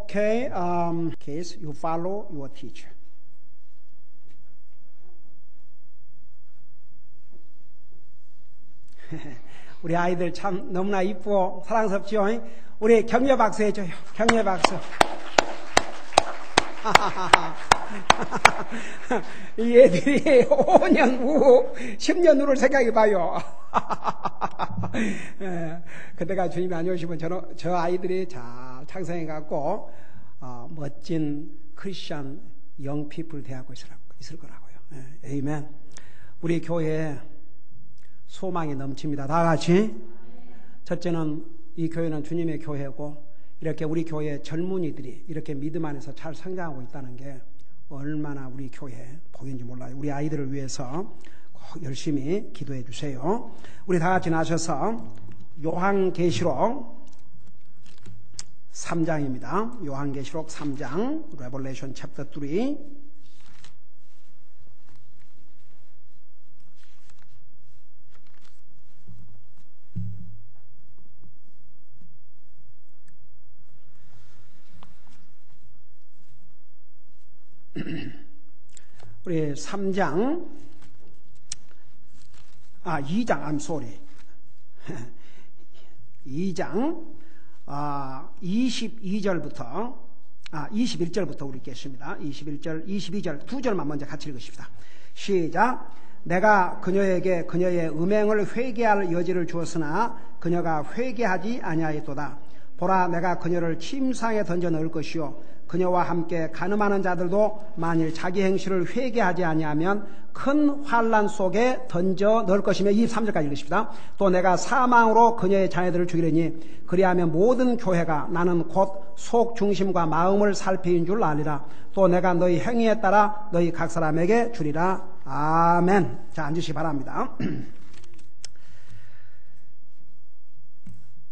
Okay, case you follow your teacher. 우리 아이들 참 너무나 이쁘고 사랑스럽죠? 우리 격려 박수 해줘요. 격려 박수. 이 애들이 5년 후, 10년 후를 생각해봐요. 그때가 주님이 안 오시면 저 아이들이 잘 창성해갖고 멋진 크리스천 영피플 대하고 있을 거라고요. 에이멘. 우리 교회에 소망이 넘칩니다. 다 같이. 첫째는 이 교회는 주님의 교회고 이렇게 우리 교회 젊은이들이 이렇게 믿음 안에서 잘 성장하고 있다는 게 얼마나 우리 교회 복인지 몰라요. 우리 아이들을 위해서 꼭 열심히 기도해 주세요. 우리 다 같이 나셔서 요한계시록 3장입니다. 요한계시록 3장 Revelation chapter 3. 우리 3장 2장 I'm sorry 2장 22절부터 21절부터 우리 읽겠습니다. 21절 22절 두 절만 먼저 같이 읽으십시다. 시작. 내가 그녀에게 그녀의 음행을 회개할 여지를 주었으나 그녀가 회개하지 아니하였도다. 보라, 내가 그녀를 침상에 던져 넣을 것이요 그녀와 함께 간음하는 자들도 만일 자기 행실을 회개하지 아니하면 큰 환난 속에 던져 넣을 것이며 23절까지 읽으십시다. 또 내가 사망으로 그녀의 자녀들을 죽이려니 그리하면 모든 교회가 나는 곧 속 중심과 마음을 살피인 줄 아리라. 또 내가 너희 행위에 따라 너희 각 사람에게 주리라. 아멘. 자, 앉으시기 바랍니다.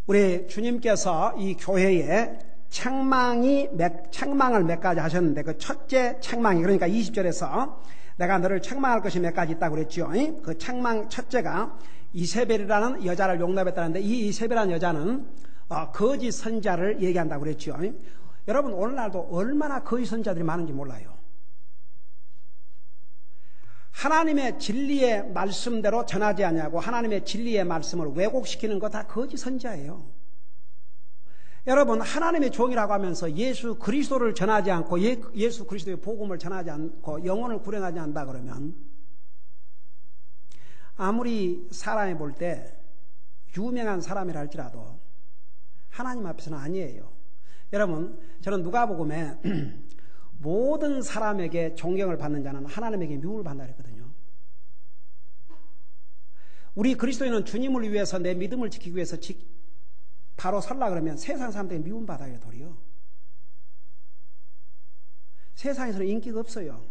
우리 주님께서 이 교회에 책망을 몇 가지 하셨는데 그 첫째 책망이 그러니까 20절에서 내가 너를 책망할 것이 몇 가지 있다고 그랬죠. 그 책망 첫째가 이세벨이라는 여자를 용납했다는데 이 이세벨이라는 여자는 거짓 선자를 얘기한다고 그랬죠. 여러분 오늘날도 얼마나 거짓 선자들이 많은지 몰라요. 하나님의 진리의 말씀대로 전하지 않냐고 하나님의 진리의 말씀을 왜곡시키는 거 다 거짓 선자예요. 여러분 하나님의 종이라고 하면서 예수 그리스도를 전하지 않고 예수 그리스도의 복음을 전하지 않고 영혼을 구원하지 않는다 그러면 아무리 사람이 볼 때 유명한 사람이라 할지라도 하나님 앞에서는 아니에요. 여러분 저는 누가복음에 모든 사람에게 존경을 받는 자는 하나님에게 미움을 받는다 그랬거든요. 우리 그리스도인은 주님을 위해서 내 믿음을 지키기 위해서 바로 살라 그러면 세상 사람들이 미움받아요. 도리어 세상에서는 인기가 없어요.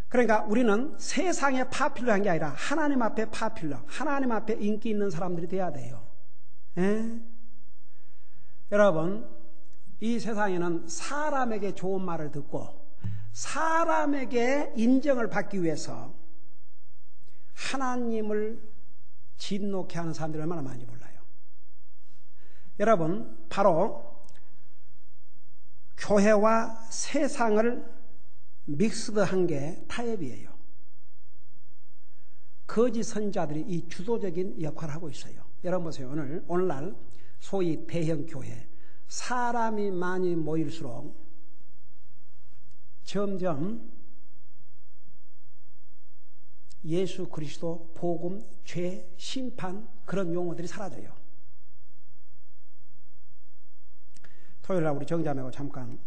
그러니까 우리는 세상에 파퓰러한 게 아니라 하나님 앞에 파퓰러, 하나님 앞에 인기 있는 사람들이 돼야 돼요. 여러분 이 세상에는 사람에게 좋은 말을 듣고 사람에게 인정을 받기 위해서 하나님을 진노케 하는 사람들이 얼마나 많은지 몰라요. 여러분 바로 교회와 세상을 믹스드한 게 타협이에요. 거짓 선자들이 이 주도적인 역할을 하고 있어요. 여러분 보세요. 오늘날 소위 대형 교회 사람이 많이 모일수록 점점 예수 그리스도 복음, 죄, 심판 그런 용어들이 사라져요. 토요일날 우리 정자매하고 잠깐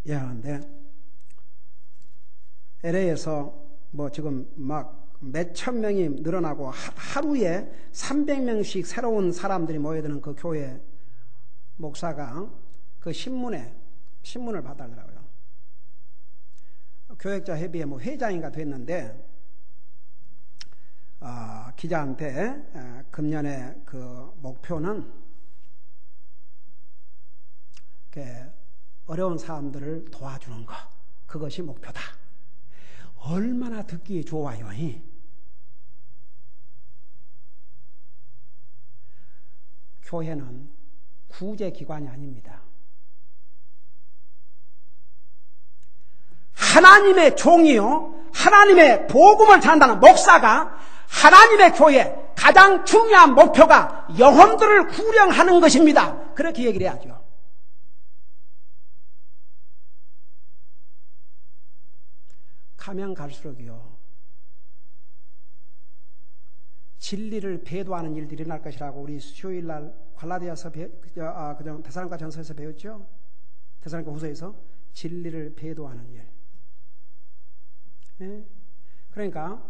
얘기하는데 LA에서 뭐 지금 막 몇천 명이 늘어나고 하루에 300명씩 새로운 사람들이 모여드는 그 교회 목사가 그 신문을 받아더라고요. 교역자 협의회 뭐 회장인가 됐는데 기자한테 금년에 그 목표는 어려운 사람들을 도와주는 것 그것이 목표다. 얼마나 듣기 좋아요. 교회는 구제기관이 아닙니다. 하나님의 종이요, 하나님의 복음을 전한다는 목사가 하나님의 교회 가장 중요한 목표가 영혼들을 구령하는 것입니다. 그렇게 얘기를 해야죠. 가면 갈수록요, 진리를 배도하는 일들이 일어날 것이라고 우리 수요일날 갈라디아서 데살로니가 전서에서 배웠죠. 데살로니가 후서에서 진리를 배도하는 일. 예? 그러니까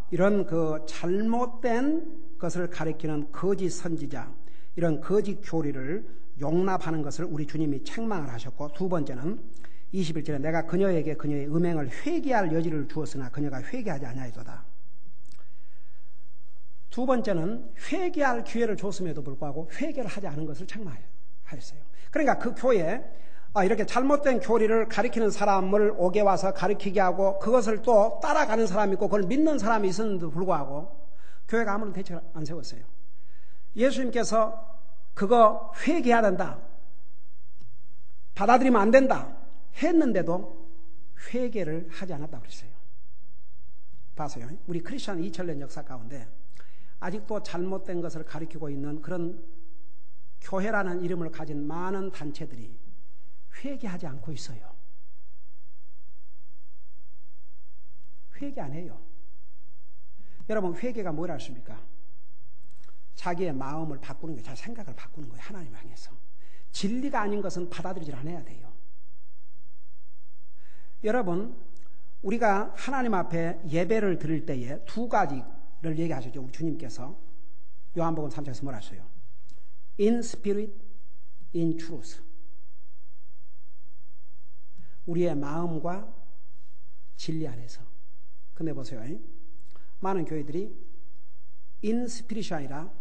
이런 그 잘못된 것을 가리키는 거짓 선지자, 이런 거짓 교리를 용납하는 것을 우리 주님이 책망을 하셨고, 두 번째는 21절에 내가 그녀에게 그녀의 음행을 회개할 여지를 주었으나 그녀가 회개하지 아니하였도다. 두 번째는 회개할 기회를 줬음에도 불구하고 회개를 하지 않은 것을 책망하였어요. 그러니까 그 교회 이렇게 잘못된 교리를 가리키는 사람을 오게 와서 가리키게 하고 그것을 또 따라가는 사람이 있고 그걸 믿는 사람이 있었는데도 불구하고 교회가 아무런 대책을 안 세웠어요. 예수님께서 그거 회개해야 된다, 받아들이면 안 된다 했는데도 회개를 하지 않았다고 그랬어요. 봐서요. 우리 크리스천 2000년 역사 가운데 아직도 잘못된 것을 가리키고 있는 그런 교회라는 이름을 가진 많은 단체들이 회개하지 않고 있어요. 회개 안 해요. 여러분, 회개가 뭐라 하십니까? 자기의 마음을 바꾸는 거예요. 자기 생각을 바꾸는 거예요. 하나님 향해서. 진리가 아닌 것은 받아들이질 않아야 돼요. 여러분, 우리가 하나님 앞에 예배를 드릴 때에 두 가지를 얘기하셨죠. 우리 주님께서 요한복음 3장에서 뭐라 하셔요? In spirit, in truth. 우리의 마음과 진리 안에서. 근데 보세요. 많은 교회들이 in spirit이 아니라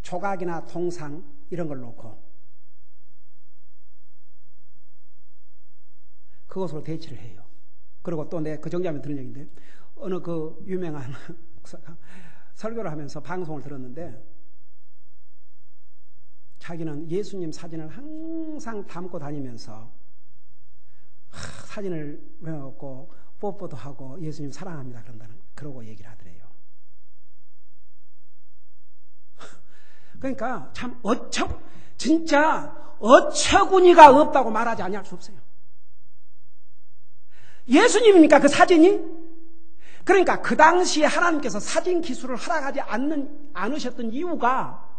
조각이나 동상 이런 걸 놓고 그것으로 대치를 해요. 그리고 또 내 그 정리하면 들은 얘기인데, 어느 그 유명한 설교를 하면서 방송을 들었는데, 자기는 예수님 사진을 항상 담고 다니면서 사진을 외워갖고 뽀뽀도 하고 예수님 사랑합니다 그러고 얘기를 하더래요. 그러니까 참 진짜 어처구니가 없다고 말하지 아니할 수 없어요. 예수님입니까 그 사진이? 그러니까 그 당시에 하나님께서 사진 기술을 허락하지 않으셨던 이유가,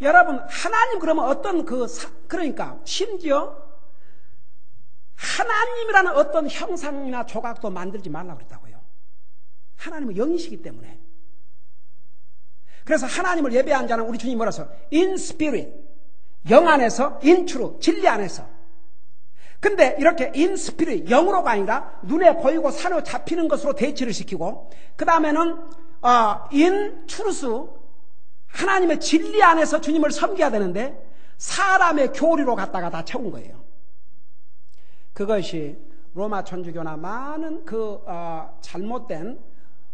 여러분, 하나님 그러면 어떤 그러니까 심지어 하나님이라는 어떤 형상이나 조각도 만들지 말라고 그랬다고요. 하나님은 영이시기 때문에. 그래서 하나님을 예배한 자는 우리 주님이 뭐라서 in spirit, 영 안에서, in truth, 진리 안에서. 근데 이렇게 in spirit, 영으로가 아니라 눈에 보이고 사려 잡히는 것으로 대치를 시키고, 그 다음에는 in truth, 하나님의 진리 안에서 주님을 섬겨야 되는데 사람의 교리로 갖다가 다 채운 거예요. 그것이 로마 천주교나 많은 잘못된,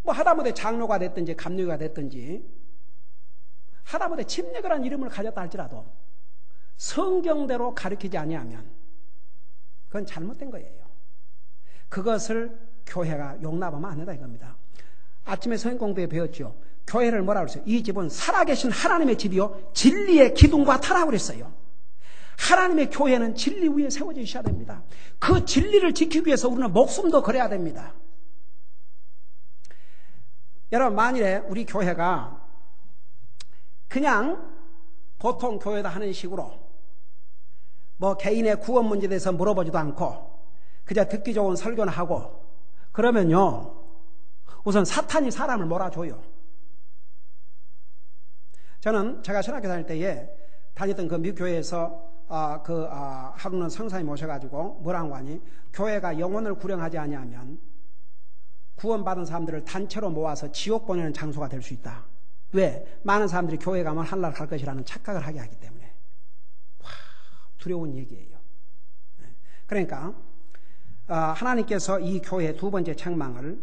하다못해 장로가 됐든지 감리교가 됐든지 하다못해 침례교라는 이름을 가졌다 할지라도 성경대로 가르치지 아니하면 그건 잘못된 거예요. 그것을 교회가 용납하면 안 된다 이겁니다. 아침에 성경 공부에 배웠죠. 교회를 뭐라고 그랬어요? 이 집은 살아계신 하나님의 집이요 진리의 기둥과 터라고 그랬어요. 하나님의 교회는 진리 위에 세워져 있어야 됩니다. 그 진리를 지키기 위해서 우리는 목숨도 걸어야 됩니다. 여러분, 만일에 우리 교회가 그냥 보통 교회다 하는 식으로 개인의 구원 문제에 대해서 물어보지도 않고 그저 듣기 좋은 설교는 하고 그러면요, 우선 사탄이 사람을 몰아줘요. 저는 제가 신학교 다닐 때에 다녔던 그 미국 교회에서 하루는 성사님 모셔가지고 뭐라고 하니, 교회가 영혼을 구령하지 아니하면 구원받은 사람들을 단체로 모아서 지옥 보내는 장소가 될 수 있다. 왜? 많은 사람들이 교회 가면 하늘나라 갈 것이라는 착각을 하게 하기 때문에. 두려운 얘기예요. 그러니까 하나님께서 이 교회의 두 번째 책망을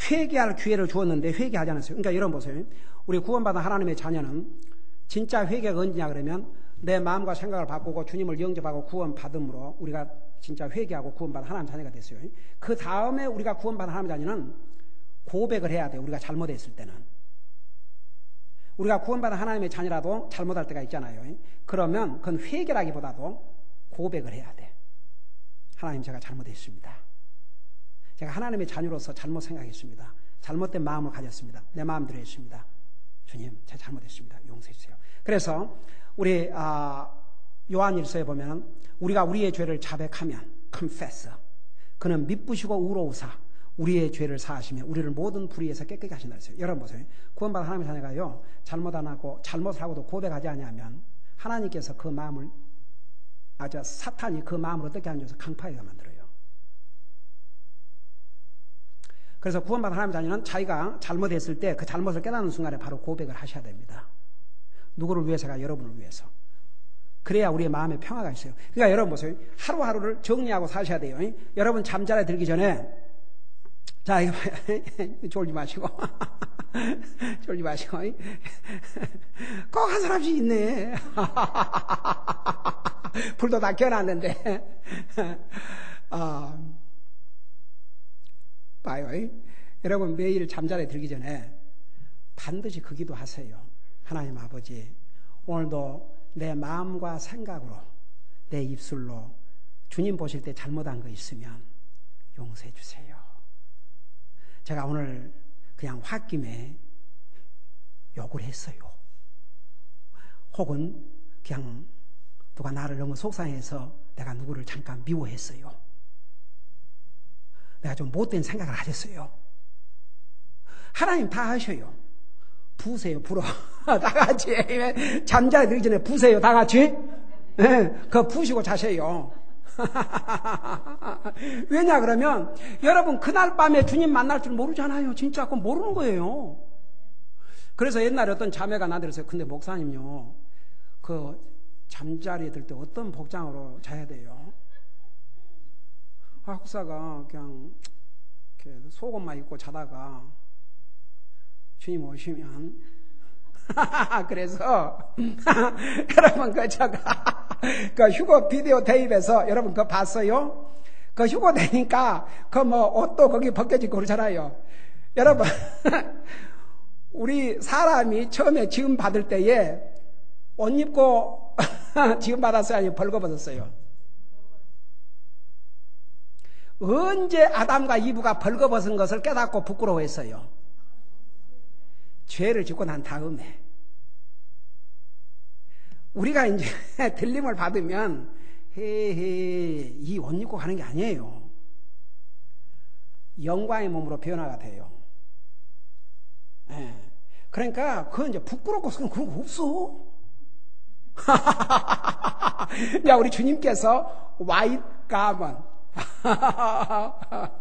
회개할 기회를 주었는데 회개하지 않았어요. 그러니까 여러분 보세요. 우리 구원받은 하나님의 자녀는 진짜 회개가 언제냐 그러면 내 마음과 생각을 바꾸고 주님을 영접하고 구원받음으로 우리가 진짜 회개하고 구원받은 하나님 자녀가 됐어요. 그 다음에 우리가 구원받은 하나님 자녀는 고백을 해야 돼요. 우리가 잘못했을 때는. 우리가 구원받은 하나님의 자녀라도 잘못할 때가 있잖아요. 그러면 그건 회개라기보다도 고백을 해야 돼. 하나님, 제가 잘못했습니다. 제가 하나님의 자녀로서 잘못 생각했습니다. 잘못된 마음을 가졌습니다. 내 마음대로 했습니다. 주님, 제가 잘못했습니다. 용서해 주세요. 그래서 우리 요한일서에 보면 우리가 우리의 죄를 자백하면 confess, 그는 미쁘시고 의로우사 우리의 죄를 사하시며 우리를 모든 불의에서 깨끗게 하신다 했어요. 여러분 보세요. 구원받은 하나님의 자녀가요, 잘못 안 하고 잘못을 하고도 고백하지 않으면 하나님께서 그 마음을 사탄이 그 마음을 어떻게 하는지 강파하게 만들어요. 그래서 구원받은 하나님의 자녀는 자기가 잘못했을 때 그 잘못을 깨닫는 순간에 바로 고백을 하셔야 됩니다. 누구를 위해서가? 여러분을 위해서. 그래야 우리의 마음에 평화가 있어요. 그러니까 여러분 보세요. 하루하루를 정리하고 사셔야 돼요. 여러분 잠자리에 들기 전에, 자, 이거 졸지 마시고 졸지 마시고 꼭 한 사람씩 있네. 불도 다 켜놨는데 봐요. 여러분 매일 잠자리에 들기 전에 반드시 그 기도 하세요. 하나님 아버지, 오늘도 내 마음과 생각으로, 내 입술로 주님 보실 때 잘못한 거 있으면 용서해 주세요. 제가 오늘 그냥 홧김에 욕을 했어요. 혹은 그냥 누가 나를 너무 속상해서 내가 누구를 잠깐 미워했어요. 내가 좀 못된 생각을 하셨어요. 하나님 다 하셔요. 부세요, 불어. 다 같이. 잠자리 들기 전에 부세요, 다 같이. 네, 그거 부시고 자세요. 왜냐 그러면 여러분 그날 밤에 주님 만날 줄 모르잖아요. 진짜 그건 모르는 거예요. 그래서 옛날에 어떤 자매가 나한테 그랬어요. 근데 목사님요, 그 잠자리에 들 때 어떤 복장으로 자야 돼요? 학사가 그냥 이렇게 속옷만 입고 자다가 주님 오시면 그래서 여러분 그 휴거 비디오 테이프에서 여러분 그거 봤어요? 그 휴거 되니까 그 뭐 옷도 거기 벗겨지고 그러잖아요. 여러분 우리 사람이 처음에 지음 받을 때에 옷 입고 지음 받았어요? 아니면 벌거벗었어요? 언제 아담과 이브가 벌거벗은 것을 깨닫고 부끄러워했어요? 죄를 짓고 난 다음에. 우리가 이제 들림을 받으면 이 옷 입고 가는 게 아니에요. 영광의 몸으로 변화가 돼요. 그러니까 그건 이제 부끄럽고 그런 거 없어. 야, 우리 주님께서 white garment,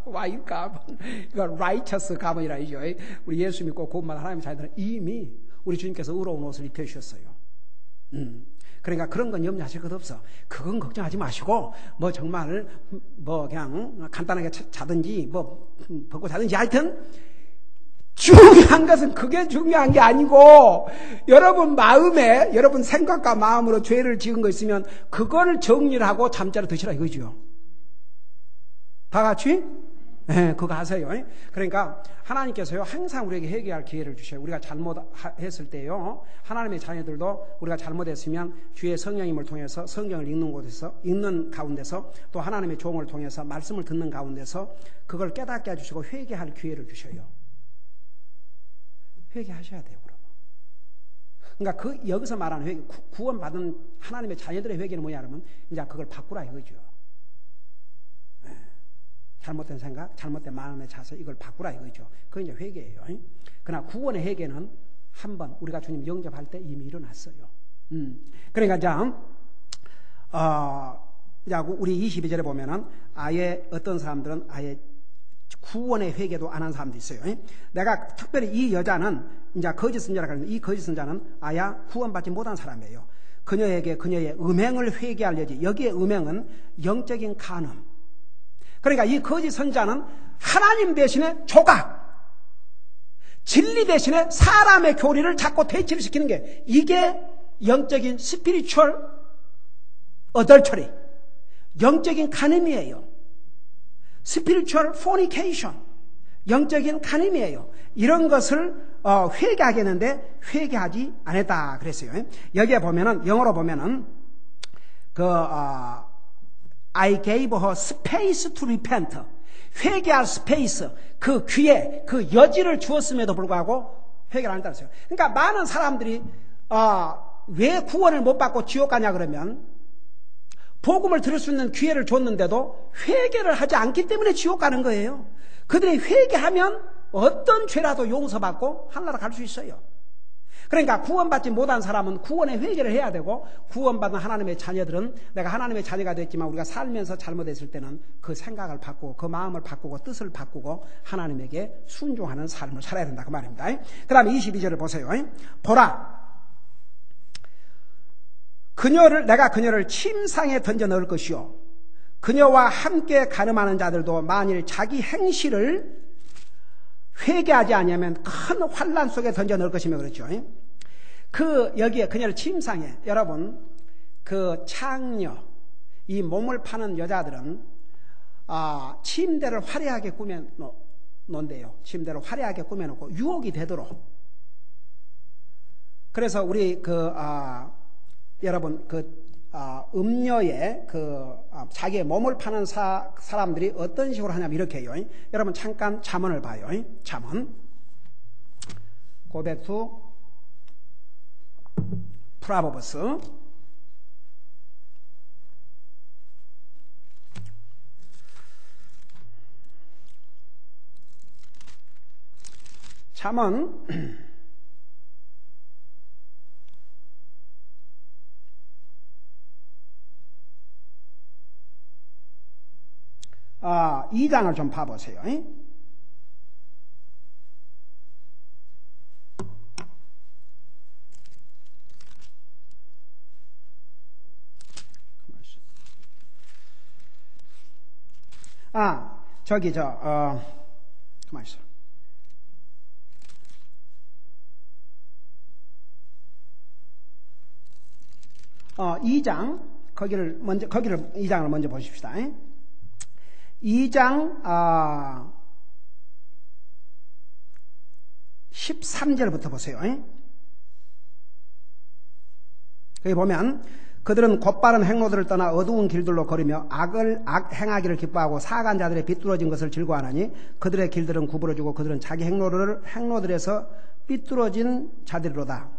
white garment, 이거 righteous garment이라죠. 우리 예수 믿고 구원받은 하나님의 자녀들은 이미 우리 주님께서 의로운 옷을 입혀주셨어요. 그러니까 그런 건 염려하실 것 없어. 그건 걱정하지 마시고 뭐 정말 뭐 그냥 간단하게 자든지 뭐 벗고 자든지 하여튼 중요한 것은 그게 중요한 게 아니고 여러분 마음에 여러분 생각과 마음으로 죄를 지은 거 있으면 그걸 정리를 하고 잠자리 드시라 이거죠. 다 같이? 네, 그거 하세요. 그러니까 하나님께서요 항상 우리에게 회개할 기회를 주셔요. 우리가 잘못했을 때요 하나님의 자녀들도 우리가 잘못했으면 주의 성령님을 통해서 성경을 읽는 가운데서 또 하나님의 종을 통해서 말씀을 듣는 가운데서 그걸 깨닫게 해주시고 회개할 기회를 주셔요. 회개하셔야 돼요. 그러면 그러니까 여기서 말하는 회개, 구원받은 하나님의 자녀들의 회개는 뭐냐 그러면 이제 그걸 바꾸라 이거죠. 잘못된 생각, 잘못된 마음의 자세 이걸 바꾸라 이거죠. 그게 이제 회개예요. 그러나 구원의 회개는 한번 우리가 주님 영접할 때 이미 일어났어요. 그러니까 우리 22절에 보면은 아예 어떤 사람들은 아예 구원의 회개도 안 한 사람도 있어요. 내가 특별히 이 여자는 이제 거짓 선자라고 하는데 이 거짓 선자는 아예 구원받지 못한 사람이에요. 그녀에게 그녀의 음행을 회개할 여지. 여기에 음행은 영적인 간음. 그러니까 이 거짓 선자는 하나님 대신에 조각, 진리 대신에 사람의 교리를 자꾸 대치를 시키는 게 이게 영적인 스피리추얼 어덜처리, 영적인 간음이에요. 스피리추얼 포니케이션, 영적인 간음이에요. 이런 것을 회개하겠는데 회개하지 않았다 그랬어요. 여기에 보면은 영어로 보면은 I gave her space to repent. 회개할 스페이스, 그 기회, 그 여지를 주었음에도 불구하고 회개를 안 했다고 했어요. 그러니까 많은 사람들이 왜 구원을 못 받고 지옥 가냐 그러면 복음을 들을 수 있는 기회를 줬는데도 회개를 하지 않기 때문에 지옥 가는 거예요. 그들이 회개하면 어떤 죄라도 용서받고 하늘나라 갈 수 있어요. 그러니까 구원받지 못한 사람은 구원의 회개를 해야 되고, 구원받은 하나님의 자녀들은 내가 하나님의 자녀가 됐지만 우리가 살면서 잘못했을 때는 그 생각을 바꾸고 그 마음을 바꾸고 뜻을 바꾸고 하나님에게 순종하는 삶을 살아야 된다 그 말입니다. 그 다음에 22절을 보세요. 보라, 내가 그녀를 침상에 던져 넣을 것이요, 그녀와 함께 간음하는 자들도 만일 자기 행실을 회개하지 아니하면 큰 환난 속에 던져 넣을 것이며 그렇죠. 여기에 그녀를 침상에, 여러분 그 창녀, 이 몸을 파는 여자들은 침대를 화려하게 꾸며 놓는데요. 침대를 화려하게 꾸며 놓고 유혹이 되도록. 그래서 우리 여러분 음녀의 자기의 몸을 파는 사람들이 어떤 식으로 하냐면 이렇게 해요. 여러분 잠깐 잠언을 봐요. 잠언. Go back to Proverbs. 잠언 2장을 좀 봐보세요. 가만 있어. 거기를 2장을 먼저 보십시다. 2장 13절부터 보세요. 거기 보면 그들은 곧바른 행로들을 떠나 어두운 길들로 걸으며 악 행하기를 기뻐하고 사악한 자들의 비뚤어진 것을 즐거워하나니 그들의 길들은 구부러지고 그들은 자기 행로들에서 삐뚤어진 자들이로다.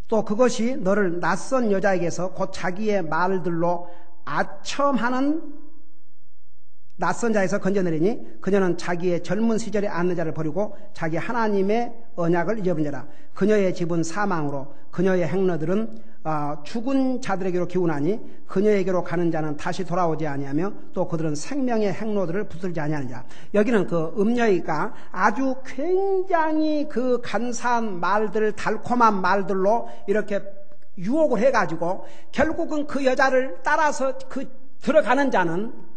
또 그것이 너를 낯선 여자에게서 곧 자기의 말들로 아첨하는 낯선 자에서 건져내리니 그녀는 자기의 젊은 시절에 앉는 자를 버리고 자기 하나님의 언약을 잊어버린 자라. 그녀의 집은 사망으로 그녀의 행로들은 죽은 자들에게로 기운하니 그녀에게로 가는 자는 다시 돌아오지 아니하며 또 그들은 생명의 행로들을 붙들지 아니하는 자. 여기는 그 음녀가 아주 굉장히 그 간사한 말들, 달콤한 말들로 이렇게 유혹을 해가지고 결국은 그 여자를 따라서 들어가는 자는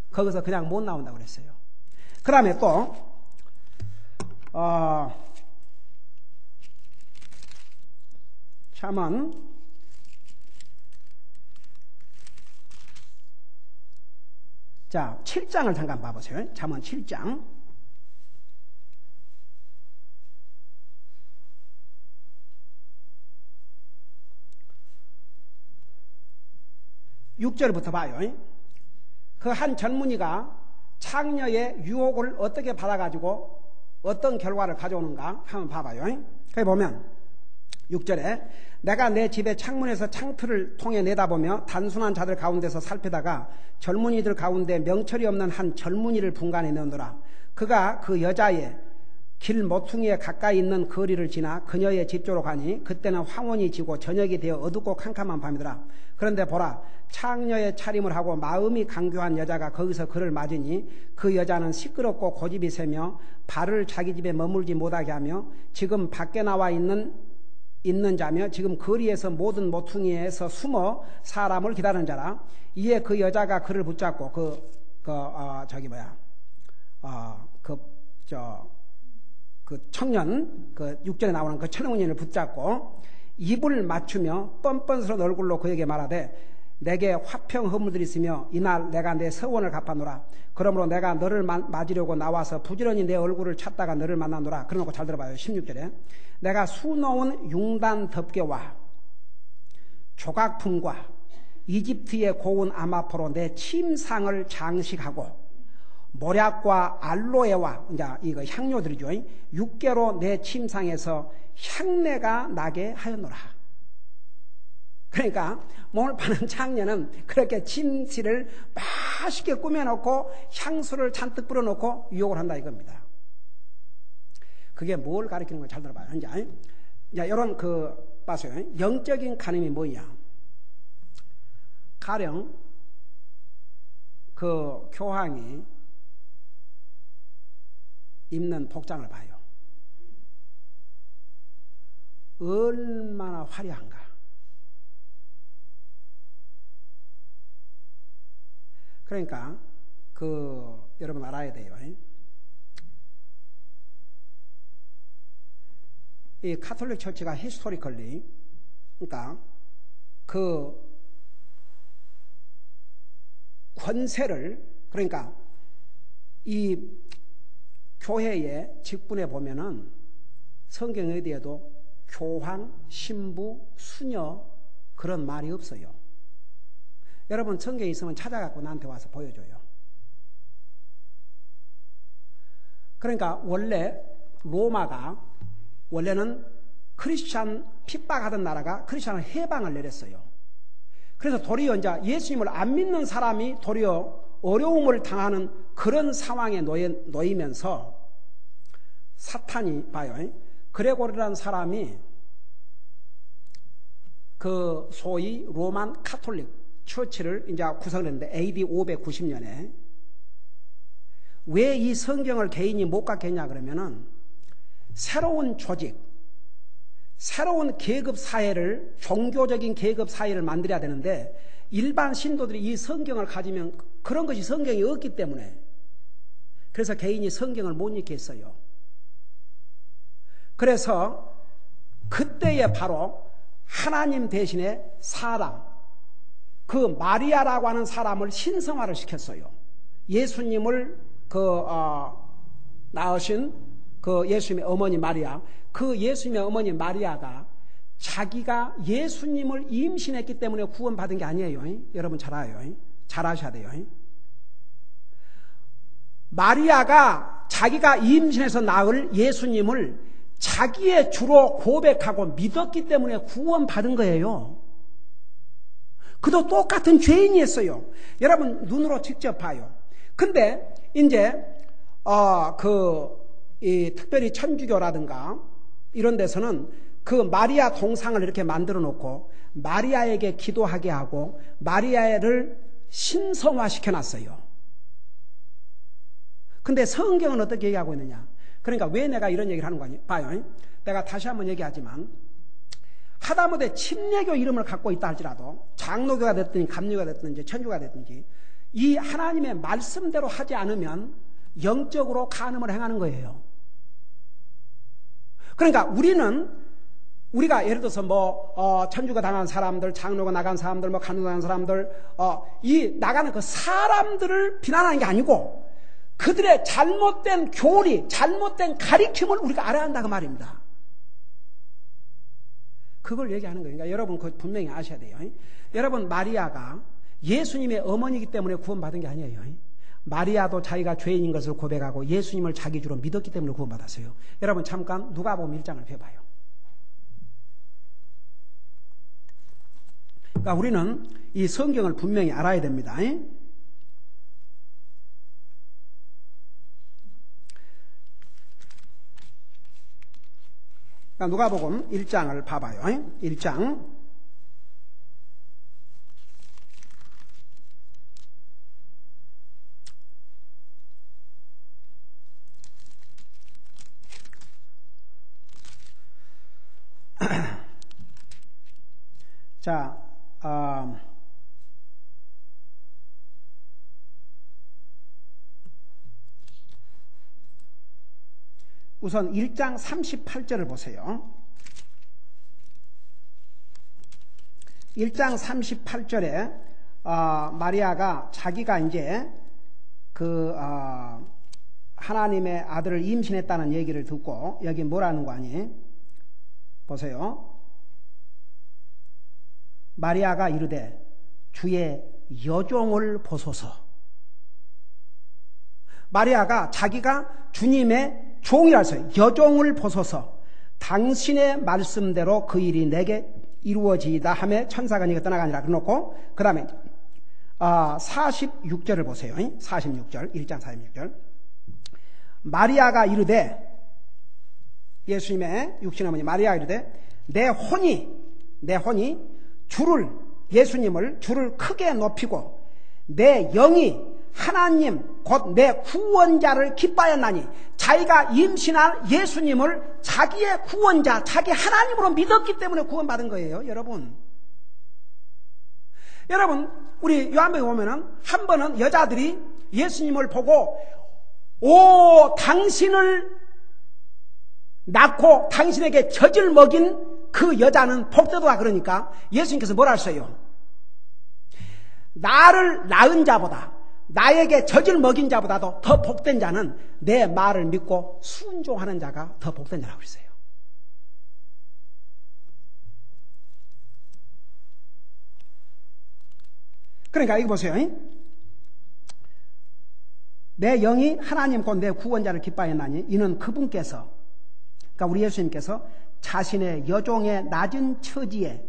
거기서 그냥 못 나온다고 그랬어요. 그 다음에 또 잠언 7장을 잠깐 봐보세요. 잠언 7장 6절부터 봐요. 그 한 젊은이가 창녀의 유혹을 어떻게 받아가지고 어떤 결과를 가져오는가 한번 봐봐요. 거기 보면 6절에 내가 내 집의 창문에서 창틀을 통해 내다보며 단순한 자들 가운데서 살피다가 젊은이들 가운데 명철이 없는 한 젊은이를 분간해 넣느라. 그가 그 여자의 길 모퉁이에 가까이 있는 거리를 지나 그녀의 집 쪽으로 가니 그때는 황혼이 지고 저녁이 되어 어둡고 캄캄한 밤이더라. 그런데 보라, 창녀의 차림을 하고 마음이 강교한 여자가 거기서 그를 맞으니 그 여자는 시끄럽고 고집이 세며 발을 자기 집에 머물지 못하게 하며 지금 밖에 나와 있는 자며 지금 거리에서 모든 모퉁이에서 숨어 사람을 기다리는 자라. 이에 그 여자가 그를 붙잡고 그 청년, 그 6절에 나오는 그 청년을 붙잡고 입을 맞추며 뻔뻔스러운 얼굴로 그에게 말하되 내게 화평 허물들이 있으며 이날 내가 내 서원을 갚아노라. 그러므로 내가 너를 맞으려고 나와서 부지런히 내 얼굴을 찾다가 너를 만나노라. 그러놓고 잘 들어봐요. 16절에 내가 수놓은 융단 덮개와 조각품과 이집트의 고운 아마포로 내 침상을 장식하고 모략과 알로에와 이제 이거 향료들이죠. 육개로 내 침상에서 향내가 나게 하였노라. 그러니까 몸을 파는 장녀는 그렇게 침실을 맛있게 꾸며놓고 향수를 잔뜩 뿌려놓고 유혹을 한다 이겁니다. 그게 뭘 가리키는 걸 잘 들어봐요. 이제 이런 봐서요. 영적인 간음이 뭐냐? 가령 교황이 입는 복장을 봐요. 얼마나 화려한가. 그러니까 여러분 알아야 돼요. 이 카톨릭 처치가 히스토리컬리 그러니까 권세를 그러니까 이 교회의 직분에 보면은 성경 어디에도 교황, 신부, 수녀 그런 말이 없어요. 여러분 성경에 있으면 찾아갖고 나한테 와서 보여줘요. 그러니까 원래 로마가 원래는 크리스찬 핍박하던 나라가 크리스찬을 해방을 내렸어요. 그래서 도리어 이제 예수님을 안 믿는 사람이 도리어 어려움을 당하는 그런 상황에 놓이면서 사탄이 봐요. 그레고리라는 사람이 소위 로만 카톨릭 처치를 이제 구성했는데 AD 590년에 왜 이 성경을 개인이 못 갖게 했냐 그러면은 새로운 조직, 새로운 계급 사회를 종교적인 계급 사회를 만들어야 되는데 일반 신도들이 이 성경을 가지면 그런 것이 성경이 없기 때문에 그래서 개인이 성경을 못 읽게 했어요. 그래서 그때에 바로 하나님 대신에 사람, 마리아라고 하는 사람을 신성화를 시켰어요. 예수님을 낳으신 예수님의 어머니 마리아, 예수님의 어머니 마리아가 자기가 예수님을 임신했기 때문에 구원받은 게 아니에요. 여러분 잘 알아요. 잘 아셔야 돼요. 마리아가 자기가 임신해서 낳을 예수님을 자기의 주로 고백하고 믿었기 때문에 구원받은 거예요. 그도 똑같은 죄인이었어요. 여러분 눈으로 직접 봐요. 근데 이제 특별히 천주교라든가 이런 데서는 마리아 동상을 이렇게 만들어 놓고 마리아에게 기도하게 하고 마리아를 신성화시켜 놨어요. 근데 성경은 어떻게 얘기하고 있느냐? 그러니까 왜 내가 이런 얘기를 하는 거 아니에요? 봐요. 내가 다시 한번 얘기하지만 하다못해 침례교 이름을 갖고 있다 할지라도 장로교가 됐든지 감리교가 됐든지 천주교가 됐든지 이 하나님의 말씀대로 하지 않으면 영적으로 간음을 행하는 거예요. 그러니까 우리가 예를 들어서 천주가 당한 사람들, 장로가 나간 사람들, 간호가 당한 사람들, 나가는 그 사람들을 비난하는 게 아니고 그들의 잘못된 교리, 잘못된 가리킴을 우리가 알아야 한다 그 말입니다. 그걸 얘기하는 거예요. 그러니까 여러분 그거 분명히 아셔야 돼요. 여러분 마리아가 예수님의 어머니이기 때문에 구원받은 게 아니에요. 마리아도 자기가 죄인인 것을 고백하고 예수님을 자기 주로 믿었기 때문에 구원받았어요. 여러분 잠깐 누가복음 1장을 펴봐요. 그러니까 우리는 이 성경을 분명히 알아야 됩니다. 그러니까 누가복음 1장을 봐봐요. 1장 자, 우선 1장 38절을 보세요. 1장 38절에 마리아가 자기가 이제 하나님의 아들을 임신했다는 얘기를 듣고 여기 뭐라는 거 아니? 보세요. 마리아가 이르되 주의 여종을 보소서. 마리아가 자기가 주님의 종이라서요. 여종을 보소서. 당신의 말씀대로 그 일이 내게 이루어지이다 하며 천사가 네게 떠나가니라 그러놓고 그 다음에 46절을 보세요. 46절 1장 46절 마리아가 이르되 예수님의 육신 어머니 마리아가 이르되 내 혼이 예수님을 주를 크게 높이고 내 영이 하나님 곧 내 구원자를 기뻐하였나니 자기가 임신한 예수님을 자기의 구원자 자기 하나님으로 믿었기 때문에 구원받은 거예요. 여러분 우리 요한복음에 보면은 한 번은 여자들이 예수님을 보고 오 당신을 낳고 당신에게 젖을 먹인 그 여자는 복되도다 그러니까 예수님께서 뭐라 하셨어요? 나를 낳은 자보다 나에게 젖을 먹인 자보다도 더 복된 자는 내 말을 믿고 순종하는 자가 더 복된 자라고 그랬어요. 그러니까 이거 보세요. 내 영이 하나님 곧 내 구원자를 기뻐하였나니 이는 그분께서 그러니까 우리 예수님께서 자신의 여종의 낮은 처지에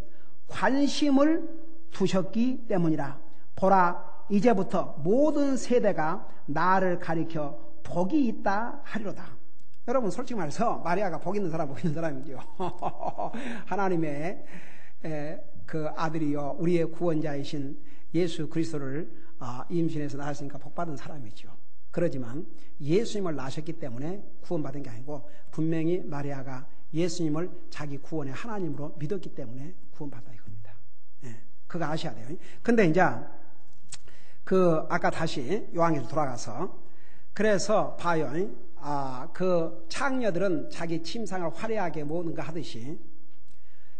관심을 두셨기 때문이라. 보라 이제부터 모든 세대가 나를 가리켜 복이 있다 하리로다. 여러분 솔직히 말해서 마리아가 복 있는 사람이죠. 하나님의 그 아들이요 우리의 구원자이신 예수 그리스도를 임신해서 낳았으니까 복받은 사람이죠. 그러지만 예수님을 낳으셨기 때문에 구원받은 게 아니고 분명히 마리아가 예수님을 자기 구원의 하나님으로 믿었기 때문에 구원받았다 이겁니다. 그거 아셔야 돼요. 근데 이제 아까 다시 요한계시록 돌아가서 그래서 봐요. 그 창녀들은 자기 침상을 화려하게 모으는가 하듯이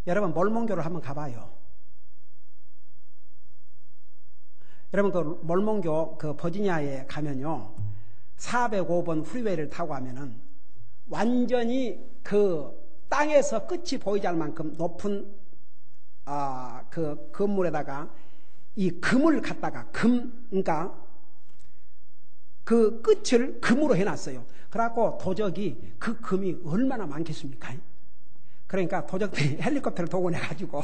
여러분 몰몬교를 한번 가봐요. 여러분 그 몰몬교 그 버지니아에 가면요 405번 프리웨이를 타고 가면은 완전히 그 땅에서 끝이 보이지 않을 만큼 높은 그 건물에다가 이 금을 갖다가 그러니까 그 끝을 금으로 해놨어요. 그래갖고 도적이 그 금이 얼마나 많겠습니까? 그러니까 도적들이 헬리콥터를 동원해가지고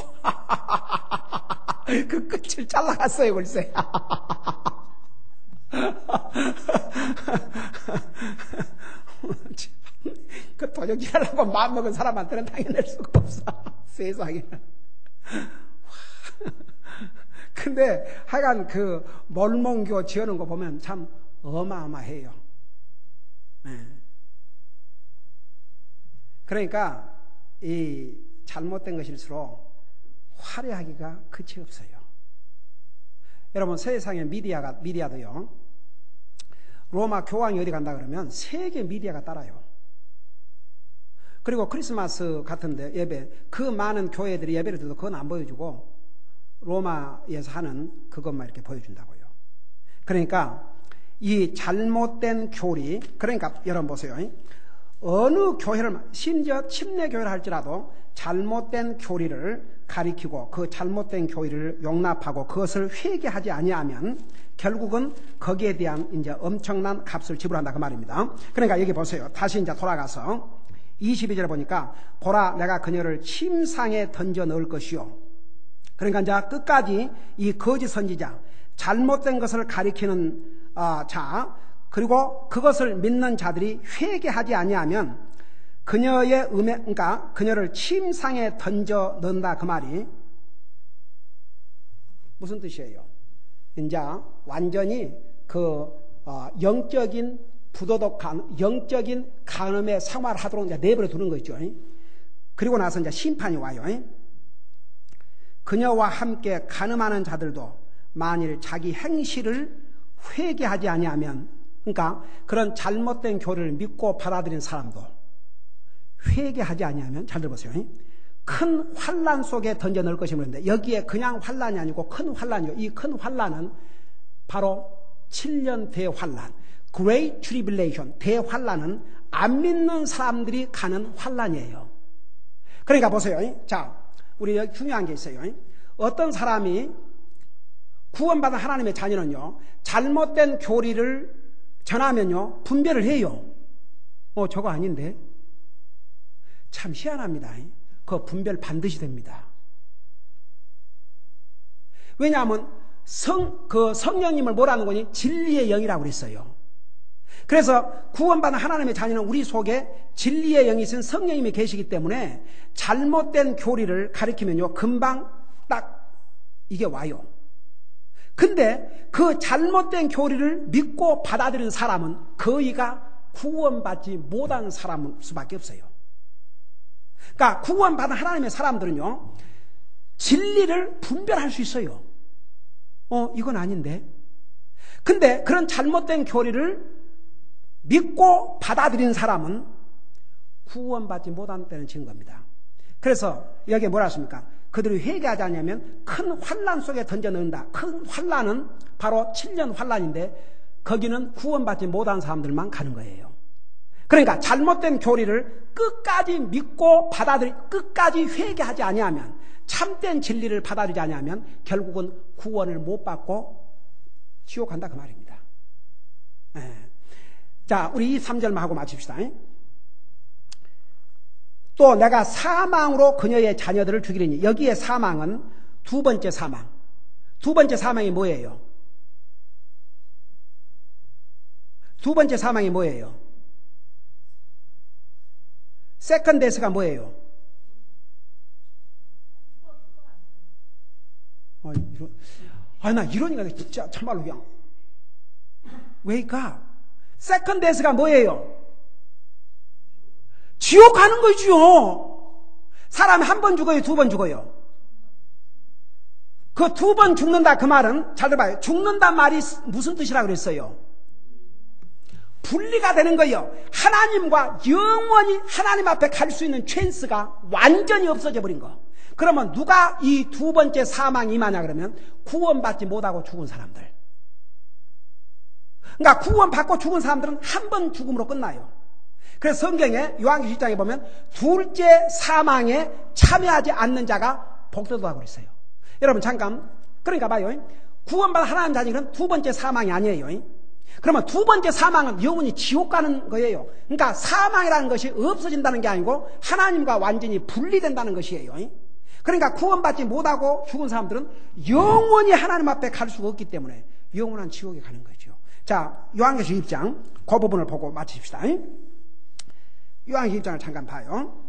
그 끝을 잘라갔어요, 글쎄. 그 도적질하려고 마음먹은 사람한테는 당해낼 수가 없어. 세상에. 근데 하여간 그 몰몬교 지어놓은 거 보면 참 어마어마해요. 그러니까 이 잘못된 것일수록 화려하기가 끝이 없어요. 여러분 세상의 미디어도요 로마 교황이 어디 간다 그러면 세계 미디어가 따라요. 그리고 크리스마스 같은데 예배 그 많은 교회들이 예배를 드려도 그건 안 보여주고 로마에서 하는 그것만 이렇게 보여준다고요. 그러니까 이 잘못된 교리 그러니까 여러분 보세요. 어느 교회를 심지어 침례교회를 할지라도 잘못된 교리를 가리키고 그 잘못된 교리를 용납하고 그것을 회개하지 아니하면 결국은 거기에 대한 이제 엄청난 값을 지불한다 그 말입니다. 그러니까 여기 보세요. 다시 이제 돌아가서 22절에 보니까 보라 내가 그녀를 침상에 던져 넣을 것이요. 그러니까 이제 끝까지 이 거짓 선지자 잘못된 것을 가리키는 자 그리고 그것을 믿는 자들이 회개하지 아니하면 그녀의 그러니까 그녀를 침상에 던져 넣는다 그 말이 무슨 뜻이에요? 이제 완전히 그 영적인 부도덕 영적인 간음의 생활을 하도록 이제 내버려 두는 거죠. 그리고 나서 이제 심판이 와요. 그녀와 함께 간음하는 자들도 만일 자기 행실을 회개하지 아니하면 그러니까 그런 잘못된 교리를 믿고 받아들인 사람도 회개하지 아니하면 잘 들어보세요. 큰 환란 속에 던져 넣을 것이므로 했는데, 여기에 그냥 환란이 아니고 큰 환란이요. 이 큰 환란은 바로 7년 대환란, Great Tribulation, 대환란은 안 믿는 사람들이 가는 환란이에요. 그러니까 보세요. 자, 우리 여기 중요한 게 있어요. 어떤 사람이 구원받은 하나님의 자녀는요, 잘못된 교리를 전하면요, 분별을 해요. 저거 아닌데? 참 희한합니다. 그 분별 반드시 됩니다. 왜냐하면 성령님을 뭐라는 거니? 진리의 영이라고 그랬어요. 그래서 구원받은 하나님의 자녀는 우리 속에 진리의 영이 있은 성령님이 계시기 때문에 잘못된 교리를 가리키면요, 금방 딱 이게 와요. 근데 그 잘못된 교리를 믿고 받아들인 사람은 거의가 구원받지 못한 사람일 수밖에 없어요. 그러니까 구원받은 하나님의 사람들은요, 진리를 분별할 수 있어요. 이건 아닌데. 근데 그런 잘못된 교리를 믿고 받아들인 사람은 구원받지 못한다는 증거입니다. 그래서 여기에 뭐라 했습니까? 그들이 회개하지 않으면 큰 환란 속에 던져 넣는다. 큰 환란은 바로 7년 환란인데 거기는 구원받지 못한 사람들만 가는 거예요. 그러니까 잘못된 교리를 끝까지 믿고 끝까지 회개하지 아니하면, 참된 진리를 받아들이지 아니하면 결국은 구원을 못 받고 지옥 간다 그 말입니다. 자, 우리 3절만 하고 마칩시다. 또 내가 사망으로 그녀의 자녀들을 죽이리니, 여기에 사망은 두 번째 사망. 두 번째 사망이 뭐예요? 두 번째 사망이 뭐예요? 세컨드 데스가 뭐예요? 나 이러니까 진짜 참말로 그냥 왜일까? 세컨드 데스가 뭐예요? 지옥 가는 거죠. 사람이 한 번 죽어요, 두 번 죽어요? 그 두 번 죽는다 그 말은, 잘 들어봐요. 죽는단 말이 무슨 뜻이라고 그랬어요? 분리가 되는 거예요. 하나님과 영원히 하나님 앞에 갈 수 있는 찬스가 완전히 없어져 버린 거. 그러면 누가 이 두 번째 사망이 임하냐 그러면 구원받지 못하고 죽은 사람들. 그러니까 구원받고 죽은 사람들은 한 번 죽음으로 끝나요. 그래서 성경에 요한계시록 1장에 보면 둘째 사망에 참여하지 않는 자가 복되다고 그랬어요. 여러분 잠깐, 그러니까 봐요. 구원받은 하나님 자녀는 두 번째 사망이 아니에요. 그러면 두 번째 사망은 영원히 지옥 가는 거예요. 그러니까 사망이라는 것이 없어진다는 게 아니고 하나님과 완전히 분리된다는 것이에요. 그러니까 구원받지 못하고 죽은 사람들은 영원히 하나님 앞에 갈 수가 없기 때문에 영원한 지옥에 가는 거죠. 자, 요한계시록 1장 그 부분을 보고 마칩시다. 요한계시록 1장을 잠깐 봐요.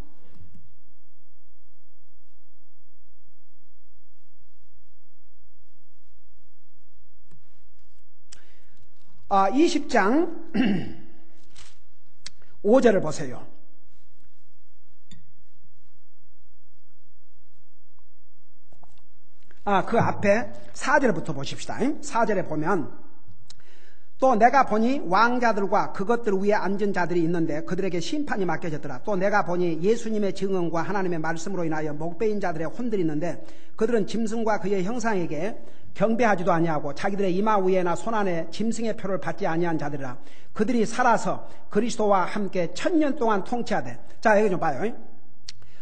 아, 20장 5절을 보세요. 그 앞에 4절부터 보십시다. 4절에 보면 또 내가 보니 왕자들과 그것들 위에 앉은 자들이 있는데 그들에게 심판이 맡겨졌더라. 또 내가 보니 예수님의 증언과 하나님의 말씀으로 인하여 목배인 자들의 혼들이 있는데 그들은 짐승과 그의 형상에게 경배하지도 아니하고 자기들의 이마 위에나 손안에 짐승의 표를 받지 아니한 자들이라. 그들이 살아서 그리스도와 함께 1000년 동안 통치하되. 자, 여기 좀 봐요.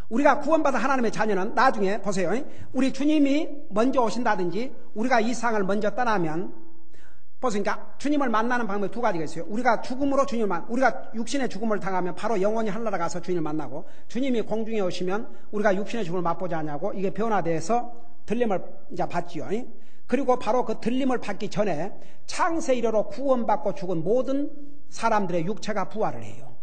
우리가 구원받은 하나님의 자녀는 나중에 보세요. 우리 주님이 먼저 오신다든지 우리가 이 세상을 먼저 떠나면 보니까 주님을 만나는 방법이 두 가지가 있어요. 우리가 죽음으로 우리가 육신의 죽음을 당하면 바로 영원히 하늘나라 가서 주님을 만나고, 주님이 공중에 오시면 우리가 육신의 죽음을 맛보지 않냐고 이게 변화돼서 들림을 이제 받지요. 그리고 바로 그 들림을 받기 전에 창세 이래로 구원받고 죽은 모든 사람들의 육체가 부활을 해요.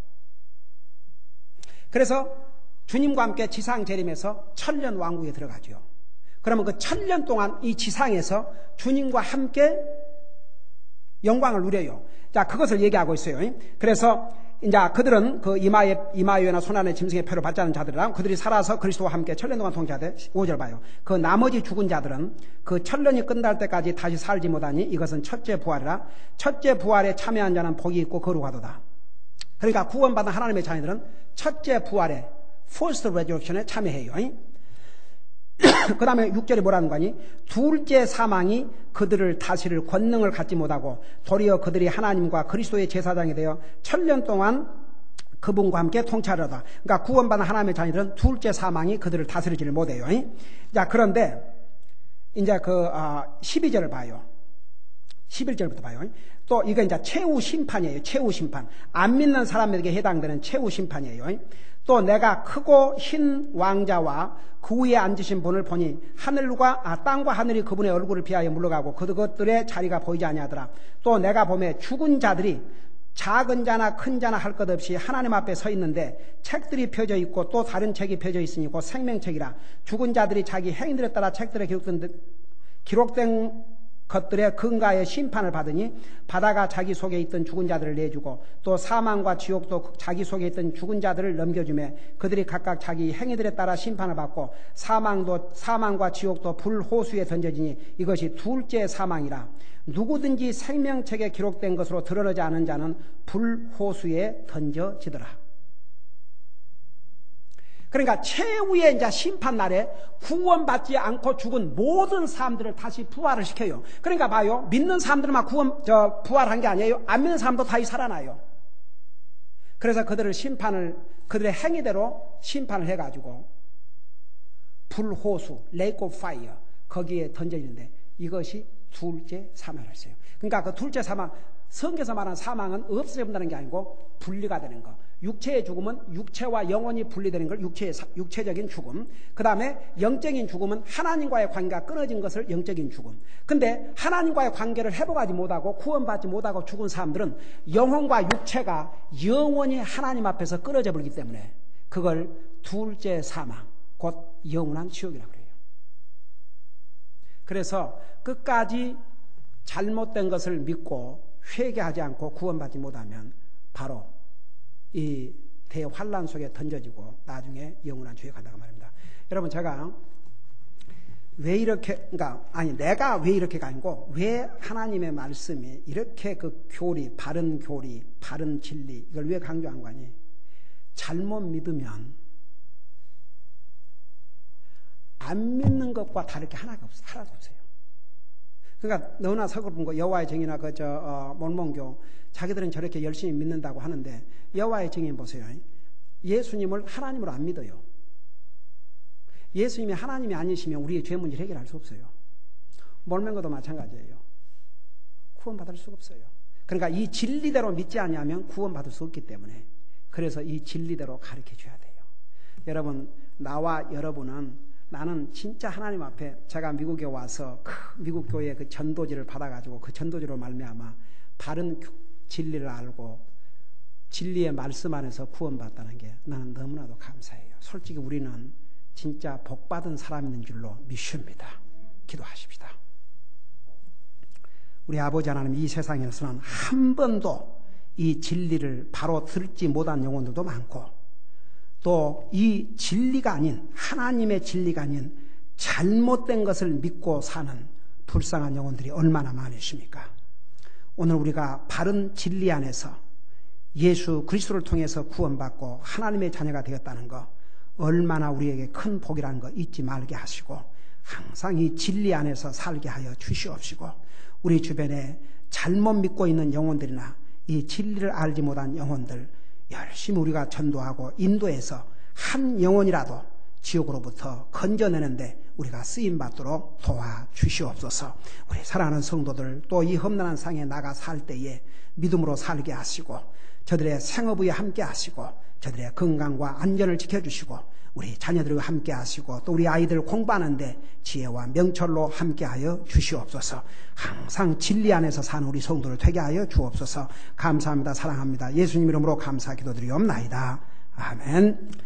그래서 주님과 함께 지상 재림에서 1000년 왕국에 들어가죠. 그러면 그 1000년 동안 이 지상에서 주님과 함께 영광을 누려요. 자, 그것을 얘기하고 있어요. 그래서 이제 그들은 그 이마에나 손안에 짐승의 표를 받지 않은 자들이라. 그들이 살아서 그리스도와 함께 1000년 동안 통치하되. 5절 봐요. 그 나머지 죽은 자들은 그 1000년이 끝날 때까지 다시 살지 못하니 이것은 첫째 부활이라. 첫째 부활에 참여한 자는 복이 있고 거룩하도다. 그러니까 구원받은 하나님의 자녀들은 첫째 부활에 first resurrection에 참여해요. 그 다음에 6절에 뭐라는 거니? 둘째 사망이 그들을 다스릴 권능을 갖지 못하고 도리어 그들이 하나님과 그리스도의 제사장이 되어 1000년 동안 그분과 함께 통치하려다. 그러니까 구원받은 하나님의 자녀들은 둘째 사망이 그들을 다스리지를 못해요. 자, 그런데 이제 12절을 봐요. 11절부터 봐요. 또 이거 이제 최후 심판이에요. 최후 심판. 안 믿는 사람에게 해당되는 최후 심판이에요. 또 내가 크고 흰 왕자와 그 위에 앉으신 분을 보니 땅과 하늘이 그분의 얼굴을 피하여 물러가고 그것들의 자리가 보이지 아니하더라. 또 내가 보매 죽은 자들이 작은 자나 큰 자나 할 것 없이 하나님 앞에 서 있는데 책들이 펴져 있고 또 다른 책이 펴져 있으니 곧 생명책이라. 죽은 자들이 자기 행위들에 따라 책들에 기록된 것들의 근가의 심판을 받으니 바다가 자기 속에 있던 죽은 자들을 내주고 또 사망과 지옥도 자기 속에 있던 죽은 자들을 넘겨주매 그들이 각각 자기 행위들에 따라 심판을 받고 사망과 지옥도 불호수에 던져지니 이것이 둘째 사망이라. 누구든지 생명책에 기록된 것으로 드러나지 않은 자는 불호수에 던져지더라. 그러니까 최후의 이제 심판날에 구원받지 않고 죽은 모든 사람들을 다시 부활을 시켜요. 그러니까 봐요. 믿는 사람들만 부활한 게 아니에요. 안 믿는 사람도 다시 살아나요. 그래서 그들의 행위대로 심판을 해가지고 불호수, lake of fire 거기에 던져지는데 이것이 둘째 사망이었어요. 그러니까 그 둘째 사망, 성경에서 말하는 사망은 없어진다는 게 아니고 분리가 되는 거. 육체의 죽음은 육체와 영혼이 분리되는 걸 육체적인 죽음. 그 다음에 영적인 죽음은 하나님과의 관계가 끊어진 것을 영적인 죽음. 근데 하나님과의 관계를 회복하지 못하고 구원받지 못하고 죽은 사람들은 영혼과 육체가 영원히 하나님 앞에서 끊어져 버리기 때문에 그걸 둘째 사망, 곧 영원한 지옥이라고 그래요. 그래서 끝까지 잘못된 것을 믿고 회개하지 않고 구원받지 못하면 바로 이 대환란 속에 던져지고 나중에 영원한 지옥에 간다고 말입니다. 여러분 제가 왜 이렇게 내가 왜 이렇게가 아니고 왜 하나님의 말씀이 이렇게 그 바른 교리, 바른 진리 이걸 왜 강조한 거니? 잘못 믿으면 안 믿는 것과 다를 게 하나도 없어요. 그러니까 너나 서글픈 거 여호와의 증인이나 몰몬교 자기들은 저렇게 열심히 믿는다고 하는데 여호와의 증인 보세요. 예수님을 하나님으로 안 믿어요. 예수님이 하나님이 아니시면 우리의 죄 문제를 해결할 수 없어요. 몰몬교도 마찬가지예요. 구원받을 수가 없어요. 그러니까 이 진리대로 믿지 않으면 구원받을 수 없기 때문에 그래서 이 진리대로 가르쳐 줘야 돼요. 여러분 나와 여러분은 나는 진짜 하나님 앞에 제가 미국에 와서 미국 교회의 그 전도지를 받아가지고 그 전도지로 말미암아 바른 진리를 알고 진리의 말씀 안에서 구원받다는 게 나는 너무나도 감사해요. 솔직히 우리는 진짜 복받은 사람인 줄로 믿습니다. 기도하십시다. 우리 아버지 하나님 이 세상에서는 한 번도 이 진리를 바로 듣지 못한 영혼들도 많고 또 이 진리가 아닌 하나님의 진리가 아닌 잘못된 것을 믿고 사는 불쌍한 영혼들이 얼마나 많으십니까? 오늘 우리가 바른 진리 안에서 예수 그리스도를 통해서 구원받고 하나님의 자녀가 되었다는 거 얼마나 우리에게 큰 복이라는 거 잊지 말게 하시고 항상 이 진리 안에서 살게 하여 주시옵시고 우리 주변에 잘못 믿고 있는 영혼들이나 이 진리를 알지 못한 영혼들 열심히 우리가 전도하고 인도해서 한 영혼이라도 지옥으로부터 건져내는데 우리가 쓰임받도록 도와주시옵소서. 우리 사랑하는 성도들 또 이 험난한 상에 나가 살 때에 믿음으로 살게 하시고 저들의 생업에 함께 하시고 저들의 건강과 안전을 지켜주시고 우리 자녀들과 함께 하시고 또 우리 아이들 공부하는데 지혜와 명철로 함께 하여 주시옵소서. 항상 진리 안에서 사는 우리 성도를 되게 하여 주옵소서. 감사합니다. 사랑합니다. 예수님 이름으로 감사 기도드리옵나이다. 아멘.